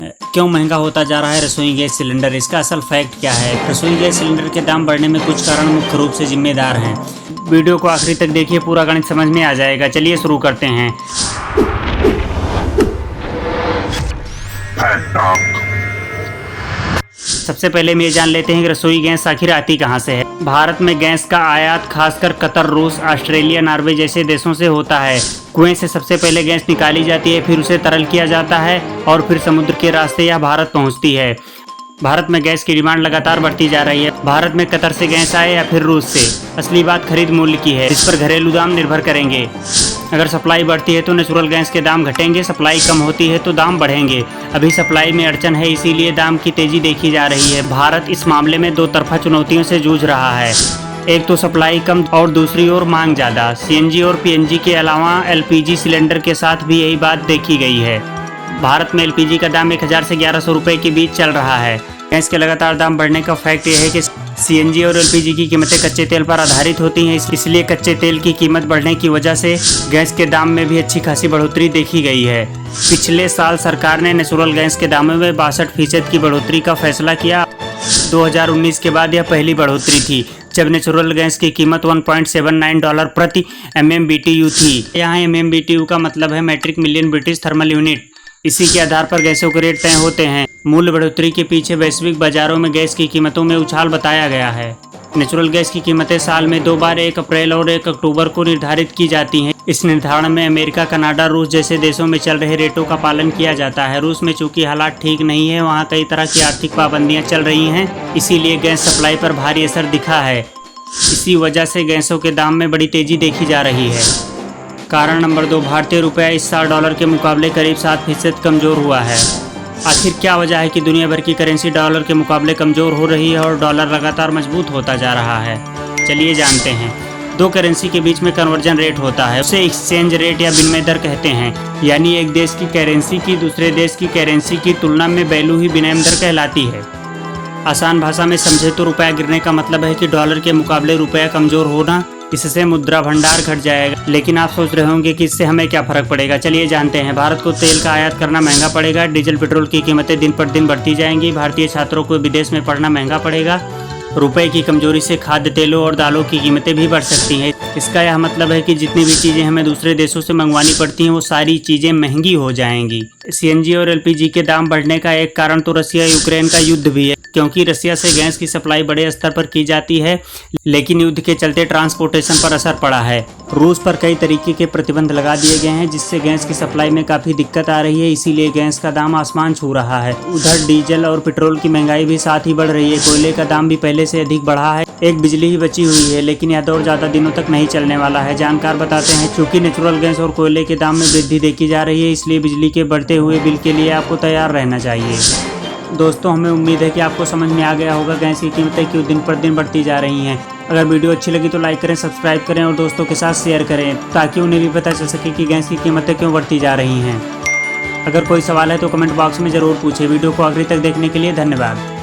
क्यों महंगा होता जा रहा है रसोई गैस सिलेंडर, इसका असल फैक्ट क्या है। रसोई गैस सिलेंडर के दाम बढ़ने में कुछ कारण मुख्य रूप से जिम्मेदार हैं। वीडियो को आखिरी तक देखिए, पूरा गणित समझ में आ जाएगा। चलिए शुरू करते हैं। सबसे पहले हम ये जान लेते हैं कि रसोई गैस आखिर आती कहाँ से है। भारत में गैस का आयात खासकर कतर, रूस, ऑस्ट्रेलिया, नॉर्वे जैसे देशों से होता है। कुएं से सबसे पहले गैस निकाली जाती है, फिर उसे तरल किया जाता है और फिर समुद्र के रास्ते यह भारत पहुंचती है। भारत में गैस की डिमांड लगातार बढ़ती जा रही है। भारत में कतर से गैस आए या फिर रूस से, असली बात खरीद मूल्य की है, इस पर घरेलू दाम निर्भर करेंगे। अगर सप्लाई बढ़ती है तो नेचुरल गैस के दाम घटेंगे, सप्लाई कम होती है तो दाम बढ़ेंगे। अभी सप्लाई में अड़चन है, इसीलिए दाम की तेजी देखी जा रही है। भारत इस मामले में दो तरफा चुनौतियों से जूझ रहा है। एक तो सप्लाई कम और दूसरी ओर मांग ज़्यादा। सीएनजी और पीएनजी के अलावा एलपीजी सिलेंडर के साथ भी यही बात देखी गई है। भारत में एलपीजी का दाम 1000 से 1100 रुपये के बीच चल रहा है। गैस के लगातार दाम बढ़ने का फैक्ट यह है कि सीएनजी और एलपीजी की कीमतें कच्चे तेल पर आधारित होती हैं, इसलिए कच्चे तेल की कीमत बढ़ने की वजह से गैस के दाम में भी अच्छी खासी बढ़ोतरी देखी गई है। पिछले साल सरकार ने नेचुरल गैस के दामों में 62% की बढ़ोतरी का फैसला किया। 2019 के बाद यह पहली बढ़ोतरी थी जब नेचुरल गैस की कीमत $1.79 प्रति MMBTU थी। यहाँ MMBTU का मतलब है metric million British thermal unit. इसी के आधार पर गैसों के रेट तय होते हैं। मूल्य बढ़ोतरी के पीछे वैश्विक बाजारों में गैस की कीमतों में उछाल बताया गया है। नेचुरल गैस की कीमतें साल में 2 बार 1 अप्रैल और 1 अक्टूबर को निर्धारित की जाती हैं। इस निर्धारण में अमेरिका, कनाडा, रूस जैसे देशों में चल रहे रेटों का पालन किया जाता है। रूस में चूंकि हालात ठीक नहीं है, वहाँ कई तरह की आर्थिक पाबंदियाँ चल रही हैं, इसीलिए गैस सप्लाई पर भारी असर दिखा है। इसी वजह से गैसों के दाम में बड़ी तेजी देखी जा रही है। कारण नंबर 2, भारतीय रुपया इस साल डॉलर के मुकाबले करीब 7% कमज़ोर हुआ है। आखिर क्या वजह है कि दुनिया भर की करेंसी डॉलर के मुकाबले कमज़ोर हो रही है और डॉलर लगातार मजबूत होता जा रहा है। चलिए जानते हैं। दो करेंसी के बीच में कन्वर्जन रेट होता है, उसे एक्सचेंज रेट या विनिमय दर कहते हैं। यानी एक देश की करेंसी की दूसरे देश की करेंसी की तुलना में वैल्यू ही विनिमय दर कहलाती है। आसान भाषा में समझे तो रुपया गिरने का मतलब है कि डॉलर के मुकाबले रुपया कमज़ोर होना, इससे मुद्रा भंडार घट जाएगा। लेकिन आप सोच रहे होंगे कि इससे हमें क्या फ़र्क पड़ेगा। चलिए जानते हैं। भारत को तेल का आयात करना महंगा पड़ेगा, डीजल पेट्रोल की कीमतें दिन पर दिन बढ़ती जाएंगी, भारतीय छात्रों को विदेश में पढ़ना महंगा पड़ेगा, रुपए की कमजोरी से खाद्य तेलों और दालों की कीमतें भी बढ़ सकती हैं। इसका यह मतलब है कि जितनी भी चीज़ें हमें दूसरे देशों से मंगवानी पड़ती हैं वो सारी चीज़ें महंगी हो जाएंगी। सीएनजी और एलपीजी के दाम बढ़ने का एक कारण तो रसिया यूक्रेन का युद्ध भी है, क्योंकि रसिया से गैस की सप्लाई बड़े स्तर पर की जाती है, लेकिन युद्ध के चलते ट्रांसपोर्टेशन पर असर पड़ा है। रूस पर कई तरीके के प्रतिबंध लगा दिए गए हैं, जिससे गैस की सप्लाई में काफ़ी दिक्कत आ रही है, इसीलिए गैस का दाम आसमान छू रहा है। उधर डीजल और पेट्रोल की महंगाई भी साथ ही बढ़ रही है। कोयले का दाम भी पहले से अधिक बढ़ा है। एक बिजली ही बची हुई है, लेकिन यह दौर ज़्यादा दिनों तक नहीं चलने वाला है। जानकार बताते हैं, चूँकि नेचुरल गैस और कोयले के दाम में वृद्धि देखी जा रही है, इसलिए बिजली के बढ़ते हुए बिल के लिए आपको तैयार रहना चाहिए। दोस्तों, हमें उम्मीद है कि आपको समझ में आ गया होगा गैस की कीमतें क्यों दिन पर दिन बढ़ती जा रही हैं। अगर वीडियो अच्छी लगी तो लाइक करें, सब्सक्राइब करें और दोस्तों के साथ शेयर करें, ताकि उन्हें भी पता चल सके कि गैस की कीमतें क्यों बढ़ती जा रही हैं। अगर कोई सवाल है तो कमेंट बॉक्स में ज़रूर पूछें। वीडियो को आखिरी तक देखने के लिए धन्यवाद।